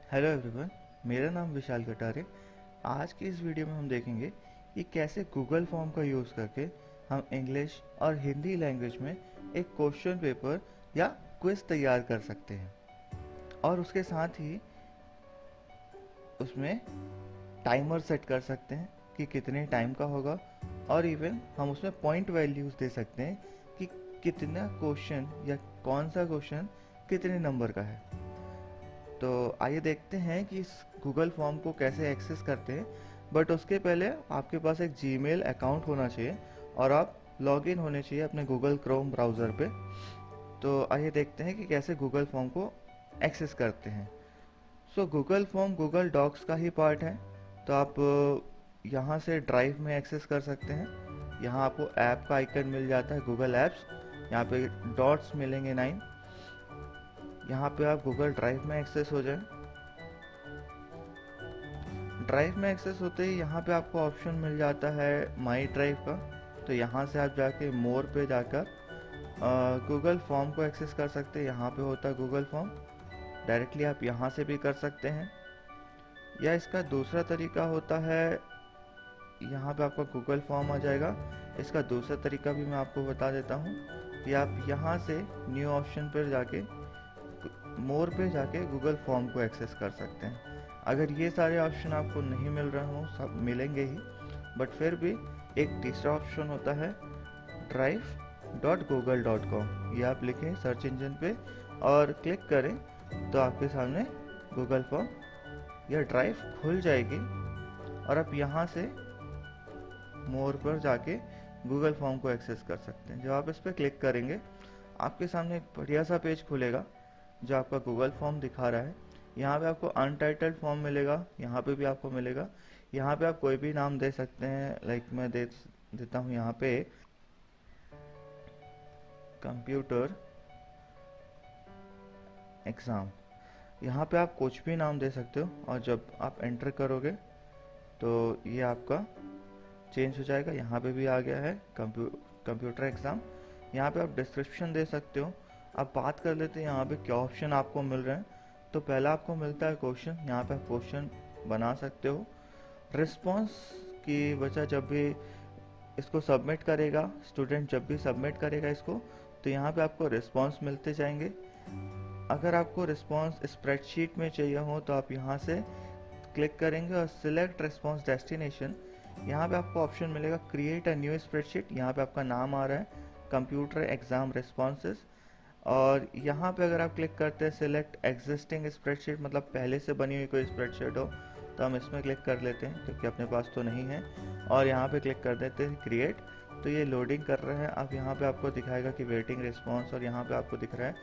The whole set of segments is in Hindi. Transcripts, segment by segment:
हेलो एवरीवन, मेरा नाम विशाल कटारे। आज की इस वीडियो में हम देखेंगे कि कैसे गूगल फॉर्म का यूज़ करके हम इंग्लिश और हिंदी लैंग्वेज में एक क्वेश्चन पेपर या क्विज तैयार कर सकते हैं और उसके साथ ही उसमें टाइमर सेट कर सकते हैं कि कितने टाइम का होगा। और इवन हम उसमें पॉइंट वैल्यूज़ दे सकते हैं कि कितना क्वेश्चन या कौन सा क्वेश्चन कितने नंबर का है। तो आइए देखते हैं कि इस गूगल फॉर्म को कैसे एक्सेस करते हैं। बट उसके पहले आपके पास एक जीमेल अकाउंट होना चाहिए और आप लॉगिन होने चाहिए अपने गूगल क्रोम ब्राउज़र पे। तो आइए देखते हैं कि कैसे गूगल फॉर्म को एक्सेस करते हैं। So Google form Google Docs का ही पार्ट है। तो आप यहाँ से ड्राइव में एक्सेस कर सकते हैं। यहाँ आपको ऐप का आइकन मिल जाता है, गूगल ऐप्स। यहाँ पे डॉट्स मिलेंगे 9। यहाँ पे आप गूगल ड्राइव में एक्सेस हो जाए। ड्राइव में एक्सेस होते ही यहाँ पे आपको ऑप्शन मिल जाता है माई ड्राइव का। तो यहाँ से आप जाके मोर पे जाकर गूगल फॉर्म को एक्सेस कर सकते हैं। यहाँ पे होता है गूगल फॉर्म, डायरेक्टली आप यहाँ से भी कर सकते हैं। या इसका दूसरा तरीका होता है, यहाँ पे आपका गूगल फॉर्म आ जाएगा। इसका दूसरा तरीका भी मैं आपको बता देता हूँ कि आप यहाँ से न्यू ऑप्शन पर जाके मोर पे जाके गूगल फॉर्म को एक्सेस कर सकते हैं। अगर ये सारे ऑप्शन आपको नहीं मिल रहे हों, सब मिलेंगे ही, बट फिर भी एक तीसरा ऑप्शन होता है drive.google.com। ये आप लिखें सर्च इंजन पे और क्लिक करें तो आपके सामने गूगल फॉर्म या ड्राइव खुल जाएगी और आप यहाँ से मोर पर जाके गूगल फॉर्म को एक्सेस कर सकते हैं। जब आप इस पर क्लिक करेंगे आपके सामने एक बढ़िया सा पेज खुलेगा जो आपका गूगल फॉर्म दिखा रहा है। यहाँ पे आपको अनटाइटल्ड फॉर्म मिलेगा, यहाँ पे भी आपको मिलेगा। यहाँ पे आप कोई भी नाम दे सकते हैं। लाइक मैं दे देता हूँ यहाँ पे कंप्यूटर एग्ज़ाम। यहाँ पे आप कुछ भी नाम दे सकते हो और जब आप एंटर करोगे तो ये आपका चेंज हो जाएगा। यहाँ पे भी आ गया है कंप्यूटर एग्ज़ाम। यहाँ पे आप डिस्क्रिप्शन दे सकते हो। अब बात कर लेते हैं यहाँ पे क्या ऑप्शन आपको मिल रहे हैं। तो पहला आपको मिलता है क्वेश्चन। यहाँ पे आप क्वेश्चन बना सकते हो। रिस्पॉन्स की वजह, जब भी इसको सबमिट करेगा स्टूडेंट, जब भी सबमिट करेगा इसको, तो यहाँ पे आपको रिस्पॉन्स मिलते जाएंगे। अगर आपको रिस्पॉन्स स्प्रेडशीट में चाहिए हो तो आप यहाँ से क्लिक करेंगे और सिलेक्ट रिस्पॉन्स डेस्टिनेशन। यहाँ पे आपको ऑप्शन मिलेगा क्रिएट अ न्यू स्प्रेडशीट। यहाँ पे आपका नाम आ रहा है कंप्यूटर एग्जाम रिस्पॉन्सेस। और यहाँ पे अगर आप क्लिक करते हैं सिलेक्ट एग्जिस्टिंग स्प्रेडशीट, मतलब पहले से बनी हुई कोई स्प्रेडशीट हो, तो हम इसमें क्लिक कर लेते हैं क्योंकि अपने पास तो नहीं है। और यहाँ पे क्लिक कर देते हैं क्रिएट। तो ये लोडिंग कर रहा है। अब यहाँ पे आपको दिखाएगा कि वेटिंग रिस्पॉन्स, और यहाँ पे आपको दिख रहा है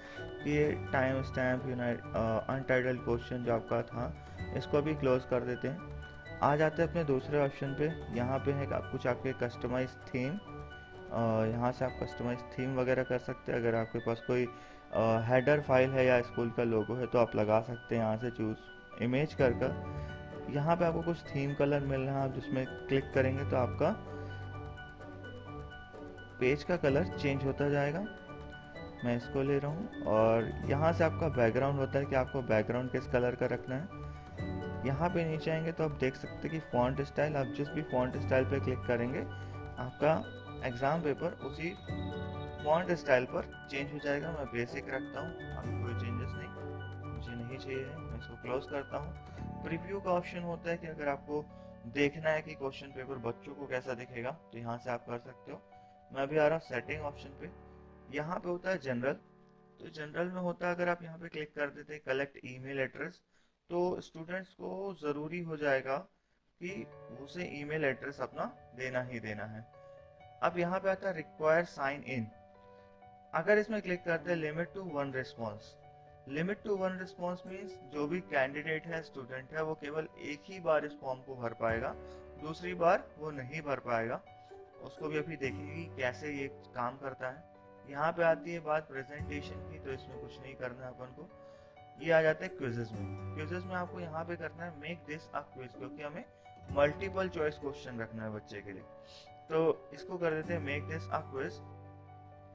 कि ये time stamp unite untitled question जो आपका था, इसको भी क्लोज कर देते हैं। आ जाते हैं अपने दूसरे ऑप्शन पे। यहाँ पे है कुछ आपके कस्टमाइज थीम। यहाँ से आप कस्टमाइज थीम वगैरह कर सकते हैं। अगर आपके पास कोई हेडर फाइल है या स्कूल का लोगो है तो आप लगा सकते हैं यहाँ से चूज इमेज कर यहाँ पे आपको कुछ थीम कलर मिल रहा है। आप जिसमें क्लिक करेंगे तो आपका पेज का कलर चेंज होता जाएगा। मैं इसको ले रहा हूँ और यहाँ से आपका बैकग्राउंड होता है कि आपको बैकग्राउंड किस कलर का रखना है। यहाँ पे नीचे आएंगे तो आप देख सकते हैं कि फॉन्ट स्टाइल, आप जिस भी फॉन्ट स्टाइल पे क्लिक करेंगे आपका एग्ज़ाम पेपर उसी फॉन्ट स्टाइल पर चेंज हो जाएगा। मैं बेसिक रखता हूँ, अभी कोई चेंजेस नहीं मुझे नहीं चाहिए है। मैं इसको क्लोज करता हूँ। प्रीव्यू का ऑप्शन होता है कि अगर आपको देखना है कि क्वेश्चन पेपर बच्चों को कैसा दिखेगा तो यहाँ से आप कर सकते हो। मैं अभी आ रहा हूँ सेटिंग ऑप्शन पे। यहाँ पे होता है जनरल। तो जनरल में होता है, अगर आप यहाँ पे क्लिक कर देते हैं कलेक्ट ईमेल एड्रेस, तो स्टूडेंट्स को ज़रूरी हो जाएगा कि उसे ईमेल एड्रेस अपना देना ही देना है। अब यहाँ पे आता है रिक्वायर साइन इन। अगर इसमें क्लिक करते हैं limit to one response. Limit to one response means जो भी कैंडिडेट है, स्टूडेंट है, वो केवल एक ही बार इस फॉर्म को भर पाएगा, दूसरी बार वो नहीं भर पाएगा। उसको भी अभी देखेंगे कि कैसे ये काम करता है। यहाँ पे आती है बात प्रेजेंटेशन की, तो इसमें कुछ नहीं करना है अपन को। ये आ जाते हैं क्विजेस में। क्विजेस में आपको यहाँ पे करना है मेक दिस अ क्विज, क्योंकि हमें मल्टीपल चॉइस क्वेश्चन रखना है बच्चे के लिए। तो इसको कर देते हैं मेक दिस अ क्विज।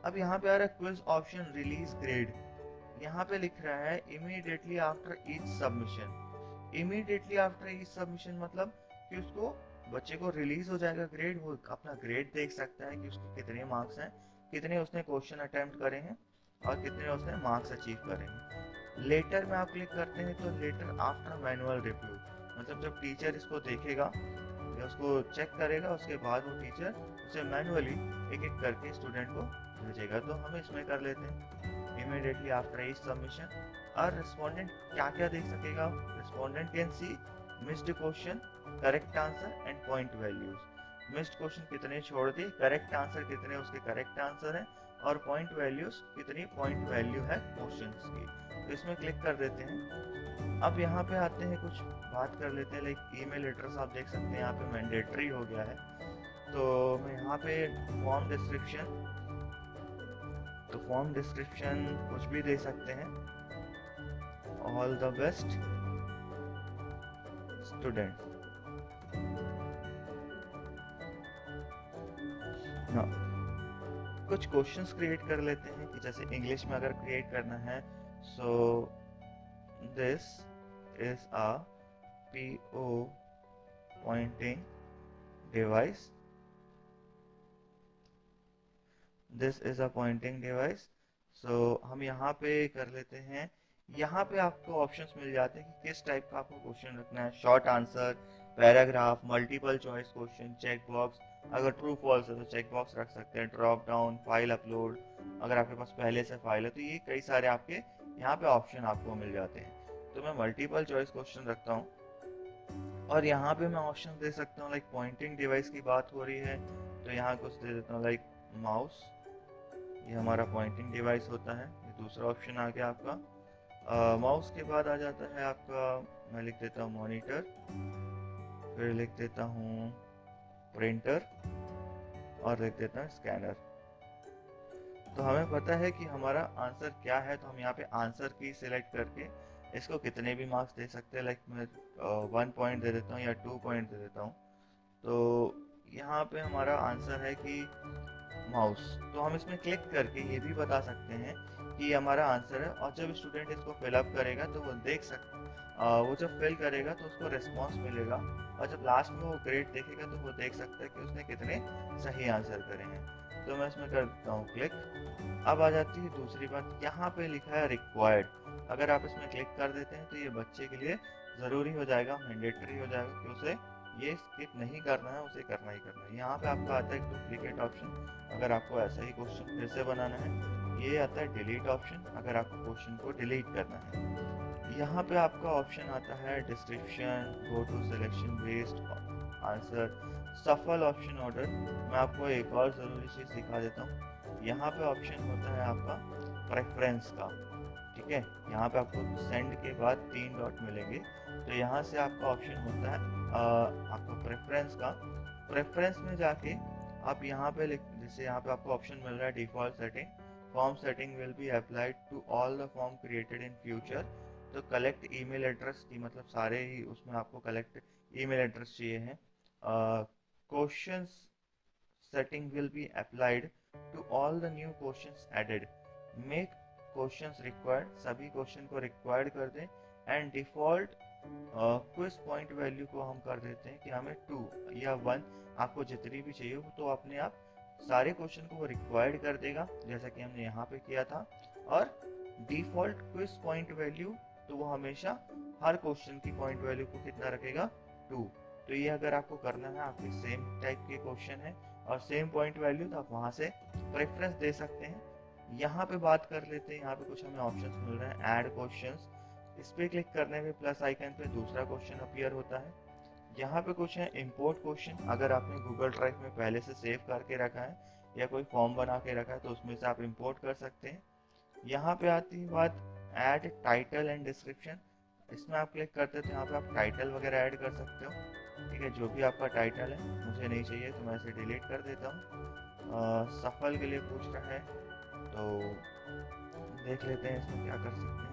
अब यहाँ पे आ रहा है क्विज ऑप्शन रिलीज ग्रेड। यहाँ पे लिख रहा है immediately after each submission. Immediately after e submission मतलब कि उसको बच्चे को रिलीज हो जाएगा ग्रेड, वो अपना ग्रेड देख सकता है कि उसके कितने मार्क्स हैं, कितने उसने क्वेश्चन अटेम्प्ट करे हैं और कितने उसने मार्क्स अचीव करे हैं। लेटर में आप क्लिक करते हैं तो लेटर आफ्टर मैनुअल रिव्यू, मतलब जब टीचर इसको देखेगा या उसको चेक करेगा उसके बाद वो टीचर उसे मैनुअली एक एक करके स्टूडेंट को भेजेगा। तो हम इसमें कर लेते हैं इमीडिएटली आफ्टर ईच सबमिशन। और रिस्पोंडेंट क्या क्या देख सकेगा, respondent can see missed question, correct answer and point values. Missed question कितने छोड़ दिए, करेक्ट आंसर कितने उसके करेक्ट आंसर है, और पॉइंट वैल्यूज कितनी पॉइंट वैल्यू है क्वेश्चंस की। तो इसमें क्लिक कर देते हैं। अब यहाँ पे आते हैं, कुछ बात कर लेते हैं, लाइक ईमेल एड्रेस आप देख सकते हैं यहाँ पे मैंडेटरी हो गया है। तो मैं यहाँ पे फॉर्म डिस्क्रिप्शन, तो फॉर्म डिस्क्रिप्शन कुछ भी दे सकते हैं, ऑल द बेस्ट स्टूडेंट ना। कुछ क्वेश्चंस क्रिएट कर लेते हैं कि जैसे इंग्लिश में अगर क्रिएट करना है, so this is a PO pointing device, this is a pointing device. So हम यहाँ पे कर लेते हैं, यहाँ पे आपको ऑप्शंस मिल जाते हैं कि किस टाइप का आपको क्वेश्चन रखना है, short answer, paragraph, multiple choice question, check box. अगर ट्रू फॉल्स है तो चेक बॉक्स रख सकते हैं, ड्रॉप डाउन, फाइल अपलोड, अगर आपके पास पहले से फाइल है तो ये कई सारे आपके यहाँ पे ऑप्शन आपको मिल जाते हैं। तो मैं मल्टीपल चॉइस क्वेश्चन रखता हूँ और यहाँ पे मैं ऑप्शन दे सकता हूँ, लाइक पॉइंटिंग डिवाइस की बात हो रही है तो यहाँ कुछ दे देता हूँ, लाइक माउस, ये हमारा पॉइंटिंग डिवाइस होता है। ये दूसरा ऑप्शन आ गया आपका। माउस के बाद आ जाता है आपका, मैं लिख देता हूँ मॉनिटर, फिर लिख देता हूँ प्रिंटर और लिख देता हूँ स्कैनर। तो हमें पता है कि हमारा आंसर क्या है, तो हम यहाँ पे आंसर की सिलेक्ट करके इसको कितने भी मार्क्स दे सकते हैं, लाइक मैं 1 पॉइंट दे देता हूँ या 2 पॉइंट दे देता हूँ। तो यहाँ पे हमारा आंसर है कि माउस। तो हम इसमें क्लिक करके ये भी बता सकते हैं कि ये हमारा आंसर है, और जब स्टूडेंट इसको फिलअप करेगा तो वो देख वो जब फिल करेगा तो उसको रिस्पॉन्स मिलेगा, और जब लास्ट में वो ग्रेड देखेगा तो वो देख सकता है कि उसने कितने सही आंसर करे हैं। तो मैं इसमें कर देता हूँ क्लिक। अब आ जाती है दूसरी बात, यहाँ पे लिखा है रिक्वायर्ड। अगर आप इसमें क्लिक कर देते हैं तो ये बच्चे के लिए ज़रूरी हो जाएगा, मैंडेटरी हो जाएगा कि उसे ये स्किप नहीं करना है, उसे करना ही करना है। यहाँ पे आपका आता है डुप्लीकेट ऑप्शन, अगर आपको ऐसा ही क्वेश्चन फिर से बनाना है। ये आता है डिलीट ऑप्शन, अगर आपको क्वेश्चन को डिलीट करना है। यहाँ पे आपका ऑप्शन आता है description, go to selection based answer, shuffle option order. मैं आपको एक और ज़रूरी चीज़ सिखा देता हूँ, यहाँ पे ऑप्शन होता है आपका प्रेफरेंस का। ठीक है, यहाँ पे आपको सेंड के बाद 3 डॉट मिलेंगे, तो यहाँ से आपका ऑप्शन होता है आपका प्रेफरेंस का। प्रेफरेंस में जाके आप यहाँ पे जैसे यहाँ पे आपको ऑप्शन मिल रहा है default setting, form setting will be applied to all the form created in future. तो कलेक्ट ईमेल एड्रेस की मतलब सारे ही उसमें आपको कलेक्ट ईमेल एड्रेस चाहिए हैं। Questions setting will be applied to all the new questions added, make questions required, सभी क्वेश्चन को रिक्वायर्ड कर दें, and default quiz point value को हम कर देते हैं कि हमें 2 या 1, आपको जितनी भी चाहिए हो, तो अपने आप सारे क्वेश्चन को वो रिक्वायर्ड कर देगा जैसा कि हमने यहाँ पे किया था। और डिफॉल्ट क्विज पॉइंट वैल्यू, तो वो हमेशा हर क्वेश्चन की पॉइंट वैल्यू को कितना रखेगा, 2। तो ये अगर आपको करना है, आपके सेम टाइप के क्वेश्चन है और सेम पॉइंट वैल्यू, तो आप वहां से प्रेफरेंस दे सकते हैं। यहाँ पे बात कर लेते हैं, यहाँ पे कुछ हमें ऑप्शंस मिल रहे हैं, ऐड क्वेश्चंस। इस पे क्लिक करने पे प्लस आइकन पे दूसरा क्वेश्चन अपीयर होता है। यहाँ पे कुछ है इंपोर्ट क्वेश्चन, अगर आपने गूगल ड्राइव में पहले से सेव करके रखा है या कोई फॉर्म बना के रखा है तो उसमें से आप इंपोर्ट कर सकते हैं। यहाँ पे आती है बात ऐड टाइटल एंड डिस्क्रिप्शन, इसमें आप क्लिक करते हैं तो यहाँ पे आप टाइटल वगैरह ऐड कर सकते हो। ठीक है, जो भी आपका टाइटल है, मुझे नहीं चाहिए तो मैं इसे डिलीट कर देता हूँ। सफल के लिए पूछ रहा है तो देख लेते हैं इसमें क्या कर सकते हैं।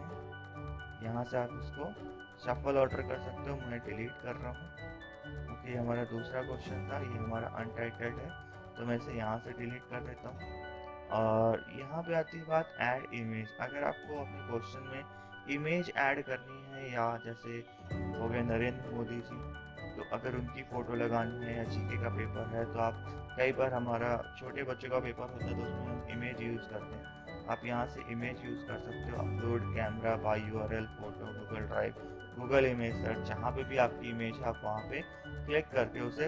यहाँ से आप इसको सफल ऑर्डर कर सकते हो, मैं डिलीट कर रहा हूँ क्योंकि हमारा दूसरा क्वेश्चन था, ये हमारा अनटाइटल्ड है, तो मैं इसे यहाँ से डिलीट कर देता हूँ। और यहाँ पे आती है बात ऐड इमेज, अगर आपको अपने क्वेश्चन में इमेज ऐड करनी है, या जैसे हो गए नरेंद्र मोदी जी, तो अगर उनकी फ़ोटो लगानी है, या जीके का पेपर है, तो आप कई बार हमारा छोटे बच्चों का पेपर होता है तो उसमें हम इमेज यूज़ करते हैं, आप यहाँ से इमेज यूज़ कर सकते हो। Upload camera by URL photo Google Drive, Google image search, जहाँ पे भी आपकी इमेज है आप वहाँ पे क्लिक करके उसे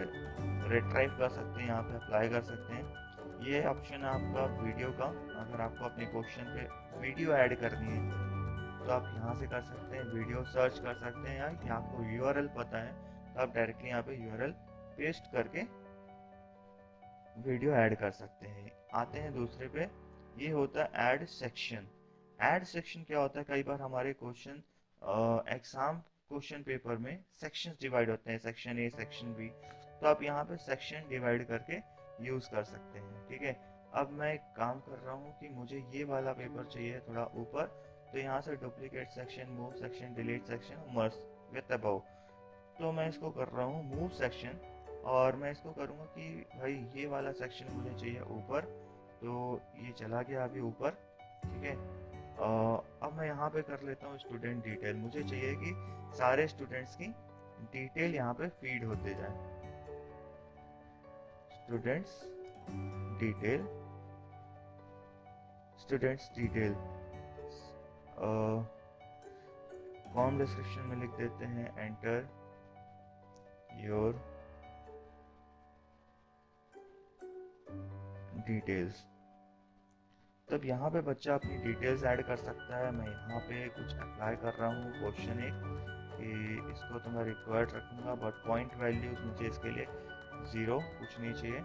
रिट्राइव कर सकते हैं, यहाँ पे अप्लाई कर सकते हैं। ये ऑप्शन है आपका वीडियो का। अगर आपको अपने क्वेश्चन पे वीडियो ऐड करनी है तो आप यहाँ से कर सकते हैं, वीडियो सर्च कर सकते हैं, या आपको यूआरएल पता है तो आप डायरेक्टली यहाँ पे यूआरएल पेस्ट करके वीडियो ऐड कर सकते हैं। आते हैं दूसरे पे, ये होता है ऐड सेक्शन। ऐड सेक्शन क्या होता है, कई बार हमारे क्वेश्चन एग्जाम क्वेश्चन पेपर में सेक्शंस डिवाइड होते हैं, सेक्शन ए सेक्शन बी, तो आप यहाँ पे सेक्शन डिवाइड करके यूज कर सकते हैं। ठीक है, अब मैं एक काम कर रहा हूँ कि मुझे ये वाला पेपर चाहिए थोड़ा ऊपर, तो यहाँ से duplicate section, move section, delete section, merge with above, तो मैं इसको कर रहा हूँ मूव सेक्शन, और मैं इसको करूँगा कि भाई ये वाला सेक्शन मुझे चाहिए ऊपर, तो ये चला गया अभी ऊपर। ठीक है, अब मैं यहाँ पे कर लेता हूँ स्टूडेंट डिटेल, मुझे चाहिए कि सारे स्टूडेंट्स की डिटेल यहाँ पे फीड होते जाए। Students detail, students detail, form description में लिख देते हैं एंटर योर डिटेल्स। तब यहाँ पे बच्चा अपनी डिटेल्स ऐड कर सकता है। मैं यहाँ पे कुछ अप्लाई कर रहा हूँ क्वेश्चन एक, कि इसको तो मैं रिक्वायर्ड रखूँगा, बट पॉइंट वैल्यूज मुझे इसके लिए 0 कुछ नहीं चाहिए।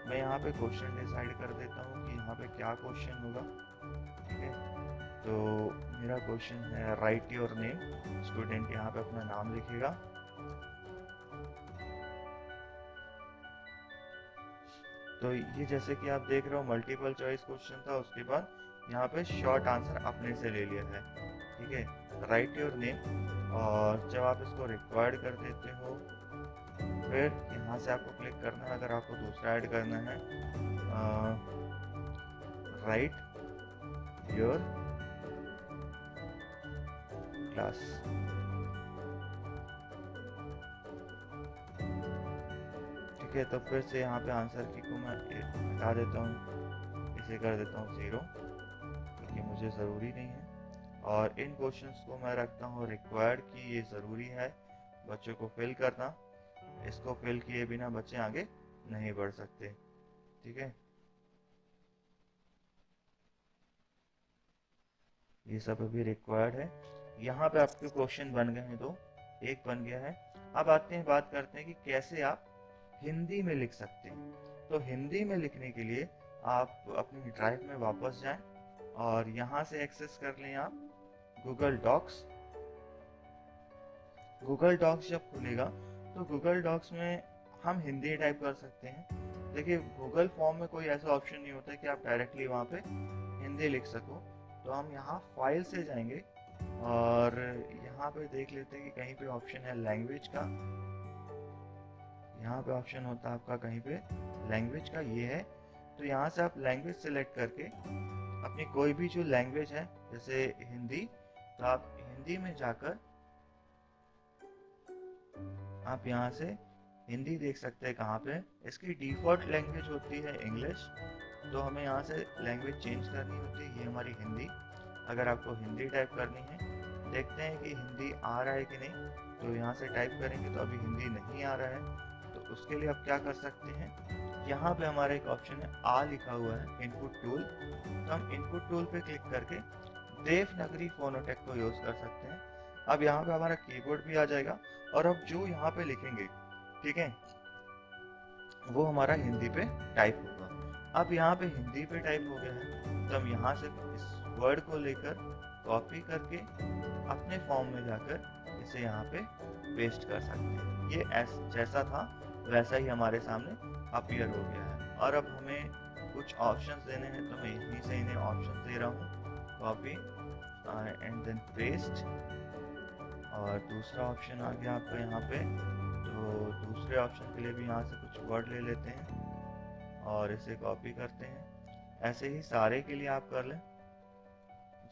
मैं यहाँ पे क्वेश्चन डिसाइड कर देता हूँ कि यहाँ पे क्या क्वेश्चन होगा। ठीक है, तो मेरा क्वेश्चन है राइट योर नेम, स्टूडेंट यहाँ पे अपना नाम लिखेगा। तो ये जैसे कि आप देख रहे हो मल्टीपल चॉइस क्वेश्चन था, उसके बाद यहाँ पे शॉर्ट आंसर अपने से ले लिया है। ठीक है, राइट योर नेम, और जब आप इसको रिक्वायर्ड कर देते हो फिर यहाँ से आपको क्लिक करना है। अगर आपको दूसरा ऐड करना है, राइट योर क्लास। ठीक है, तो फिर से यहाँ पे आंसर की को मैं हटा देता हूँ, इसे कर देता हूँ 0, क्योंकि मुझे ज़रूरी नहीं है। और इन क्वेश्चंस को मैं रखता हूँ रिक्वायर्ड, कि ये ज़रूरी है बच्चों को फिल करना, इसको फिल किए बिना बच्चे आगे नहीं बढ़ सकते। ठीक है, ये सब अभी रिक्वायर्ड है। यहाँ पे आपके क्वेश्चन बन गए हैं, दो, एक बन गया है। अब आते हैं, बात करते हैं कि कैसे आप हिंदी में लिख सकते हैं। तो हिंदी में लिखने के लिए आप अपनी ड्राइव में वापस जाएं, और यहाँ से एक्सेस कर लें आप गूगल डॉक्स। गूगल डॉक्स जब खुलेगा तो गूगल डॉक्स में हम हिंदी टाइप कर सकते हैं। देखिए, गूगल फॉर्म में कोई ऐसा ऑप्शन नहीं होता कि आप डायरेक्टली वहाँ पे हिंदी लिख सको। तो हम यहाँ फाइल से जाएंगे, और यहाँ पे देख लेते हैं कि कहीं पे ऑप्शन है लैंग्वेज का। यहाँ पे ऑप्शन होता है आपका कहीं पे लैंग्वेज का, ये है। तो यहाँ से आप लैंग्वेज सेलेक्ट करके अपनी कोई भी जो लैंग्वेज है, जैसे हिंदी, तो आप हिंदी में जाकर आप यहाँ से हिंदी देख सकते हैं कहाँ पे। इसकी डिफ़ॉल्ट लैंग्वेज होती है इंग्लिश, तो हमें यहाँ से लैंग्वेज चेंज करनी होती है, ये हमारी हिंदी। अगर आपको हिंदी टाइप करनी है, देखते हैं कि हिंदी आ रहा है कि नहीं। तो यहाँ से टाइप करेंगे तो अभी हिंदी नहीं आ रहा है, तो उसके लिए आप क्या कर सकते हैं, यहाँ पे हमारा एक ऑप्शन है आ लिखा हुआ है इनपुट टूल, तो हम इनपुट टूल पे क्लिक करके देवनागरी फोनोटेक को यूज़ कर सकते हैं। अब यहाँ पे हमारा कीबोर्ड भी आ जाएगा, और अब जो यहाँ पे लिखेंगे, ठीक है, वो हमारा हिंदी पे टाइप होगा। अब यहाँ पे हिंदी पे टाइप हो गया है, तो हम यहाँ से इस वर्ड को लेकर कॉपी करके अपने फॉर्म में जाकर इसे यहाँ पे पेस्ट कर सकते हैं। ये जैसा था वैसा ही हमारे सामने अपीयर हो गया है। और अब हमें कुछ ऑप्शंस देने हैं, तो मैं यहीं से इन्हें ऑप्शंस दे रहा हूँ, कॉपी एंड देन पेस्ट। और दूसरा ऑप्शन आ गया आपका यहाँ पे, तो दूसरे ऑप्शन के लिए भी यहाँ से कुछ वर्ड ले लेते हैं और इसे कॉपी करते हैं। ऐसे ही सारे के लिए आप कर लें,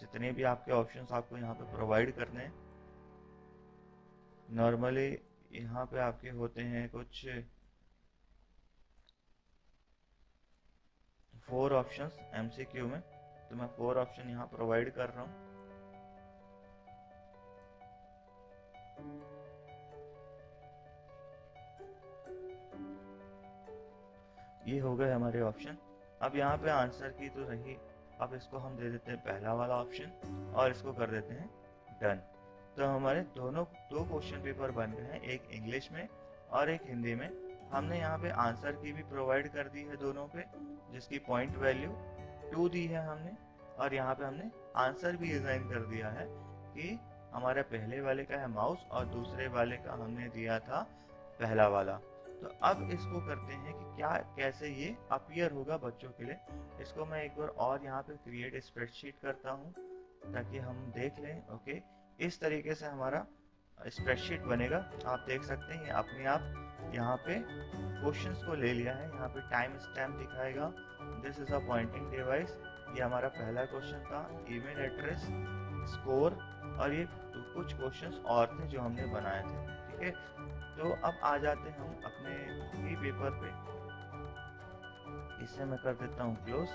जितने भी आपके ऑप्शंस आपको यहाँ पे प्रोवाइड करने हैं। नॉर्मली यहाँ पे आपके होते हैं कुछ 4 ऑप्शंस एमसीक्यू में, तो मैं 4 ऑप्शन यहाँ प्रोवाइड कर रहा हूँ। ये हो गए हमारे ऑप्शन। अब यहाँ पे आंसर की तो रही, अब इसको हम दे देते हैं पहला वाला ऑप्शन और इसको कर देते हैं डन। तो हमारे दोनों 2 क्वेश्चन पेपर बन गए हैं, एक इंग्लिश में और एक हिंदी में। हमने यहाँ पे आंसर की भी प्रोवाइड कर दी है दोनों पे, जिसकी पॉइंट वैल्यू 2 दी है हमने, और यहाँ पे हमने आंसर भी डिजाइन कर दिया है कि हमारे पहले वाले का है माउस और दूसरे वाले का हमने दिया था पहला वाला। तो अब इसको करते हैं कि क्या कैसे ये अपीयर होगा बच्चों के लिए। इसको मैं एक बार और यहाँ पे क्रिएट स्प्रेडशीट करता हूँ ताकि हम देख लें। ओके, इस तरीके से हमारा स्प्रेडशीट बनेगा। आप देख सकते हैं ये अपने आप यहाँ पे क्वेश्चंस को ले लिया है। यहाँ पे टाइम स्टैम्प दिखाएगा, this is a pointing device. ये हमारा पहला क्वेश्चन था, ईमेल एड्रेस, स्कोर, और ये कुछ क्वेश्चंस और थे जो हमने बनाए थे। ठीक है, तो अब आ जाते हैं हम अपने ई पेपर पे। इसे मैं कर देता हूँ क्लोज।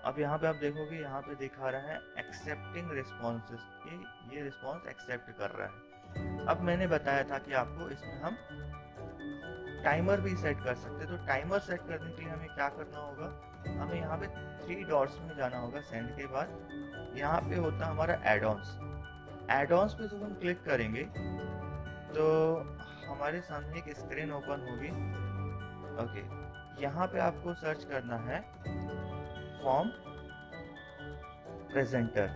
अब यहाँ पे आप देखोगे, यहाँ पे दिखा रहा है एक्सेप्टिंग रिस्पॉन्सेस, कि ये रिस्पॉन्स एक्सेप्ट कर रहा है। अब मैंने बताया था कि आपको इसमें हम टाइमर भी सेट कर सकते हैं। तो टाइमर सेट करने के लिए हमें क्या करना होगा, हमें यहाँ पे 3 डॉट्स में जाना होगा सेंड के बाद। यहाँ पे होता है हमारा एड ऑन्स। एड ऑन्स पे जब हम क्लिक करेंगे तो हमारे सामने एक स्क्रीन ओपन होगी। ओके, यहाँ पे आपको सर्च करना है फॉर्म प्रेजेंटर।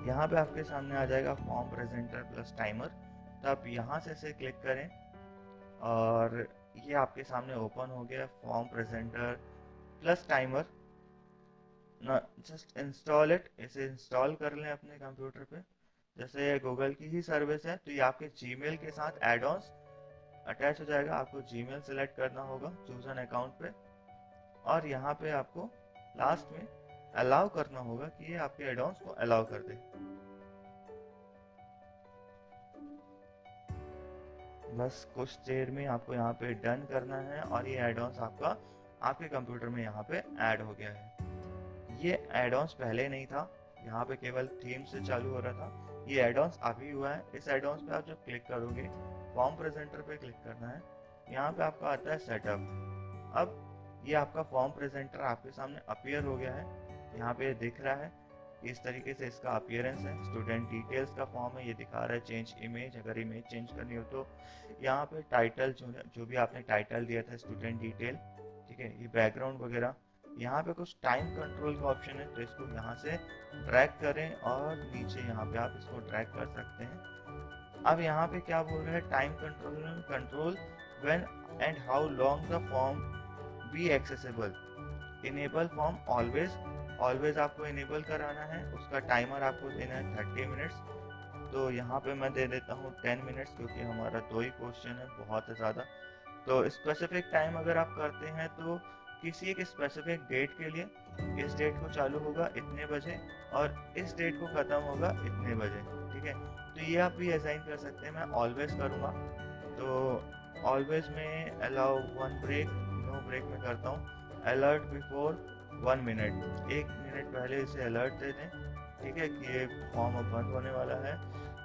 यहाँ पे आपके सामने आ जाएगा फॉर्म प्रेजेंटर प्लस टाइमर। तो आप यहाँ से इसे क्लिक करें और ये आपके सामने ओपन हो गया फॉर्म प्रेजेंटर प्लस टाइमर। ना जस्ट इंस्टॉल इट, इसे इंस्टॉल कर लें अपने कंप्यूटर पे। जैसे गूगल की ही सर्विस है, तो ये आपके जीमेल के साथ एड ऑन्स अटैच हो जाएगा। आपको जीमेल सेलेक्ट करना होगा, चूज एन अकाउंट पे, और यहाँ पे आपको लास्ट में अलाउ करना होगा कि ये आपके एड ऑन्स को अलाउ कर दे। बस कुछ देर में आपको यहाँ पे डन करना है और ये एड ऑन्स आपका आपके कंप्यूटर में यहाँ पे ऐड हो गया है। ये एड ऑन्स पहले नहीं था, यहाँ पे केवल थीम से चालू हो रहा था, ये एड ऑन्स अभी हुआ है। इस एड ऑन्स पे आप जब क्लिक करोगे, फॉर्म प्रेजेंटर पे क्लिक करना है, यहाँ पे आपका आता है सेटअप। अब ये आपका फॉर्म प्रेजेंटर आपके सामने अपीयर हो गया है, यहाँ पे दिख रहा है। इस तरीके से इसका अपीयरेंस है। स्टूडेंट डिटेल्स का फॉर्म है, ये दिखा रहा है चेंज इमेज, अगर इमेज चेंज करनी हो तो। यहाँ पे टाइटल जो भी आपने टाइटल दिया था स्टूडेंट डिटेल, ठीक है, ये बैकग्राउंड वगैरह। यहाँ पे कुछ टाइम कंट्रोल का ऑप्शन है, तो इसको यहाँ से ड्रैग करें और नीचे यहाँ पे आप इसको ड्रैग कर सकते हैं। अब यहाँ पे क्या बोल रहा है, time control when and how long the form be accessible, enable form always. Always आपको इनेबल कराना है, उसका टाइमर आपको देना है 30 मिनट्स। तो यहाँ पे मैं दे देता हूँ 10 मिनट्स, क्योंकि हमारा 2 ही क्वेश्चन है, बहुत है ज़्यादा। तो स्पेसिफिक टाइम अगर आप करते हैं तो किसी एक स्पेसिफिक डेट के लिए, इस डेट को चालू होगा इतने बजे और इस डेट को ख़त्म होगा इतने बजे। ठीक है, तो ये आप भी असाइन कर सकते हैं। मैं ऑलवेज करूँगा, तो ऑलवेज में अलाउ 1 ब्रेक, नो ब्रेक में करता हूँ। अलर्ट बिफोर 1 मिनट, 1 मिनट पहले इसे अलर्ट दे दें, ठीक है, कि ये फॉर्म अब बंद होने वाला है।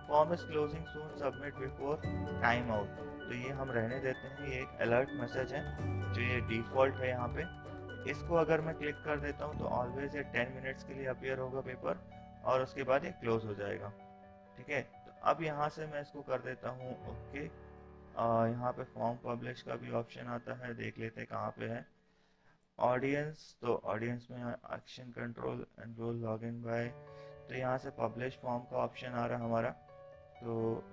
Form is closing soon, submit before time out, तो ये हम रहने देते हैं। ये एक अलर्ट मैसेज है जो ये डिफ़ॉल्ट है यहाँ पे। इसको अगर मैं क्लिक कर देता हूँ तो ऑलवेज ये 10 मिनट्स के लिए अपीयर होगा पेपर, और उसके बाद ये क्लोज हो जाएगा। ठीक है, तो अब यहाँ से मैं इसको कर देता हूँ ओके। यहाँ पे फॉर्म पब्लिश का भी ऑप्शन आता है, देख लेते हैं कहाँ पे है। ऑडियंस, तो ऑडियंस में action control enrol login by, तो यहाँ से पब्लिश फॉर्म का ऑप्शन आ रहा है हमारा। तो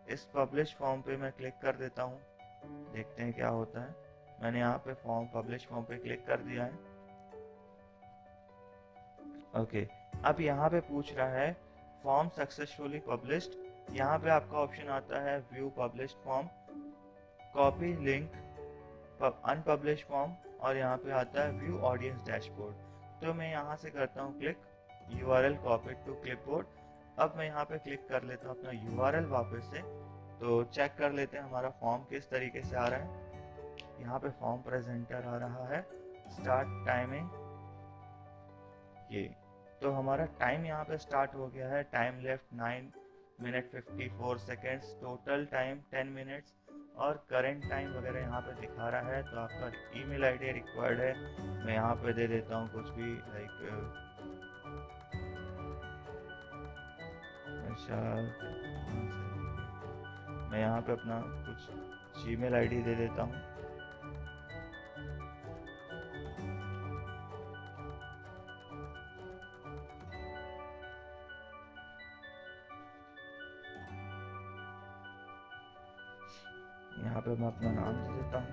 इस पब्लिश फॉर्म पे मैं क्लिक कर देता हूँ, देखते हैं क्या होता है। मैंने यहाँ पे फॉर्म पब्लिश फॉर्म पे क्लिक कर दिया है। ओके, अब यहाँ पे पूछ रहा है फॉर्म सक्सेसफुली पब्लिश्ड। यहाँ पे आपका ऑप्शन आता है view published form, copy link, unpublish form, और यहाँ पे आता है व्यू ऑडियंस डैशबोर्ड। तो मैं यहाँ से करता हूँ click URL copy to clipboard. अब मैं यहाँ पे क्लिक कर लेता हूँ अपना URL वापस से। तो चेक कर लेते हैं हमारा फॉर्म किस तरीके से आ रहा है। यहाँ पे फॉर्म प्रेजेंटर आ रहा है, स्टार्ट टाइमिंग ये। तो हमारा टाइम यहाँ पे स्टार्ट हो गया है, time left 9 minute 54 seconds, total time 10 minutes, और करंट टाइम वगैरह यहाँ पे दिखा रहा है। तो आपका ईमेल आईडी रिक्वायर्ड है, मैं यहाँ पे दे देता हूँ कुछ भी, लाइक मैं यहाँ पे अपना कुछ जीमेल आईडी दे देता हूँ। यहाँ पे मैं अपना नाम दे देता हूँ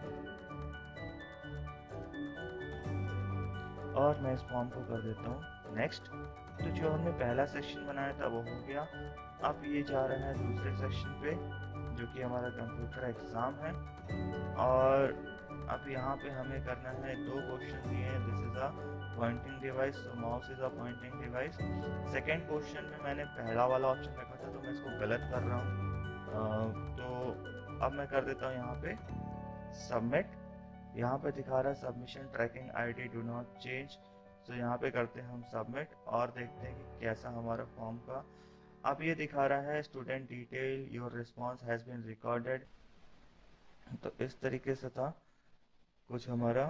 और मैं इस फॉर्म को कर देता हूँ नेक्स्ट। तो जो हमने पहला सेक्शन बनाया था वो हो गया। अब ये जा रहा है दूसरे सेक्शन पे, जो कि हमारा कंप्यूटर एग्ज़ाम है। और अब यहाँ पे हमें करना है दो क्वेश्चन दिए हैं। This is a pointing device, तो mouse is a pointing device. Second question में मैंने पहला वाला ऑप्शन रखा था, तो मैं इसको गलत कर रहा हूँ। तो अब मैं कर देता हूँ यहाँ पे सबमिट। यहाँ पे दिखा रहा है submission tracking ID do not change. तो यहाँ पे करते हैं हम सबमिट और देखते हैं कि कैसा हमारा फॉर्म का। अब ये दिखा रहा है student detail your response has been recorded. तो इस तरीके से था कुछ हमारा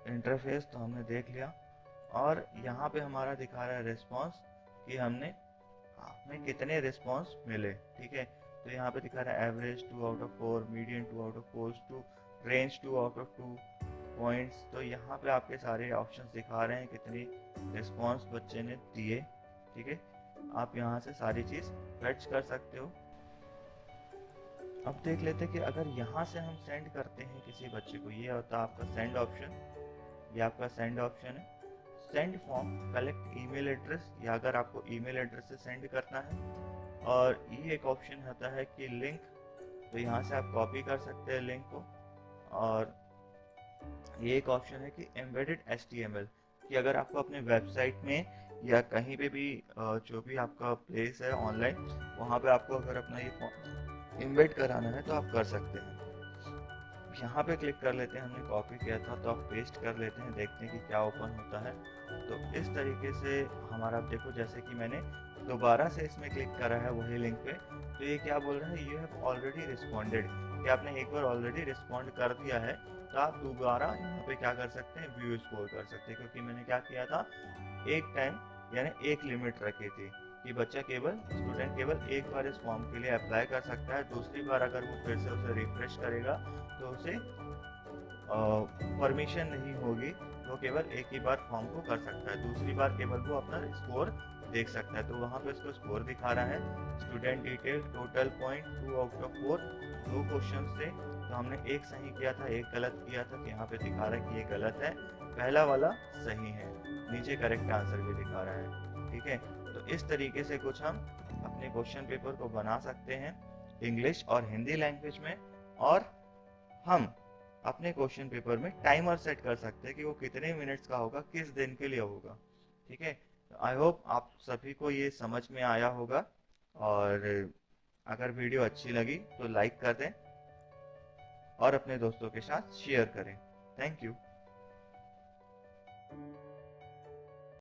इंटरफेस, तो हमने देख लिया। और यहाँ पे हमारा दिखा रहा है रिस्पॉन्स कि हमें कितने रिस्पॉन्स मिले। ठीक है, तो यहाँ पे दिखा रहा है average 2 out of 4, median 2 out of 4, to range 2 out of 2 points. तो यहाँ पे आपके सारे ऑप्शंस दिखा रहे हैं कितने रिस्पॉन्स बच्चे ने दिए। ठीक है, आप यहाँ से सारी चीज़ फैच कर सकते हो। अब देख लेते हैं कि अगर यहाँ से हम सेंड करते हैं किसी बच्चे को, ये होता है आपका सेंड ऑप्शन। ये आपका सेंड ऑप्शन है, send form collect email address, या अगर आपको ईमेल एड्रेस से सेंड करना है। और ये एक ऑप्शन होता है कि लिंक, तो यहाँ से आप कॉपी कर सकते हैं लिंक को। और ये एक ऑप्शन है कि एम्बेडेड HTML, कि अगर आपको अपने वेबसाइट में या कहीं पे भी जो भी आपका प्लेस है ऑनलाइन, वहाँ पे आपको अगर अपना ये फॉर्म एम्बेड कराना है तो आप कर सकते हैं। यहाँ पे क्लिक कर लेते हैं, हमने कॉपी किया था तो आप पेस्ट कर लेते हैं, देखते हैं कि क्या ओपन होता है। तो इस तरीके से हमारा, आप देखो जैसे कि मैंने दोबारा से इसमें क्लिक करा है वही लिंक पे, तो ये क्या बोल रहा है, यू हैव ऑलरेडी रिस्पॉन्डेड, कि आपने एक बार ऑलरेडी रिस्पॉन्ड कर दिया है। तो आप दोबारा यहाँ पे क्या कर सकते हैं, व्यू स्कोर कर सकते हैं, क्योंकि मैंने क्या किया था, एक टाइम यानी एक लिमिट रखी थी कि बच्चा केवल, स्टूडेंट केवल एक बार इस फॉर्म के लिए अप्लाई कर सकता है। दूसरी बार अगर वो फिर से उसे रिफ्रेश करेगा तो उसे परमिशन नहीं होगी, वो केवल एक ही बार फॉर्म को कर सकता है। दूसरी बार केवल वो अपना स्कोर देख सकता है। तो वहाँ पे उसको स्कोर दिखा रहा है, student detail total point 2 out of 4, दो क्वेश्चन थे तो हमने एक सही किया था, एक गलत किया था। तो यहाँ पे दिखा रहा है कि ये गलत है, पहला वाला सही है, नीचे करेक्ट आंसर भी दिखा रहा है। ठीक है, तो इस तरीके से कुछ हम अपने क्वेश्चन पेपर को बना सकते हैं इंग्लिश और हिंदी लैंग्वेज में। और हम अपने क्वेश्चन पेपर में टाइमर सेट कर सकते हैं कि वो कितने मिनट्स का होगा, किस दिन के लिए होगा। ठीक है, आई होप आप सभी को ये समझ में आया होगा। और अगर वीडियो अच्छी लगी तो लाइक कर दें और अपने दोस्तों के साथ शेयर करें। Thank you.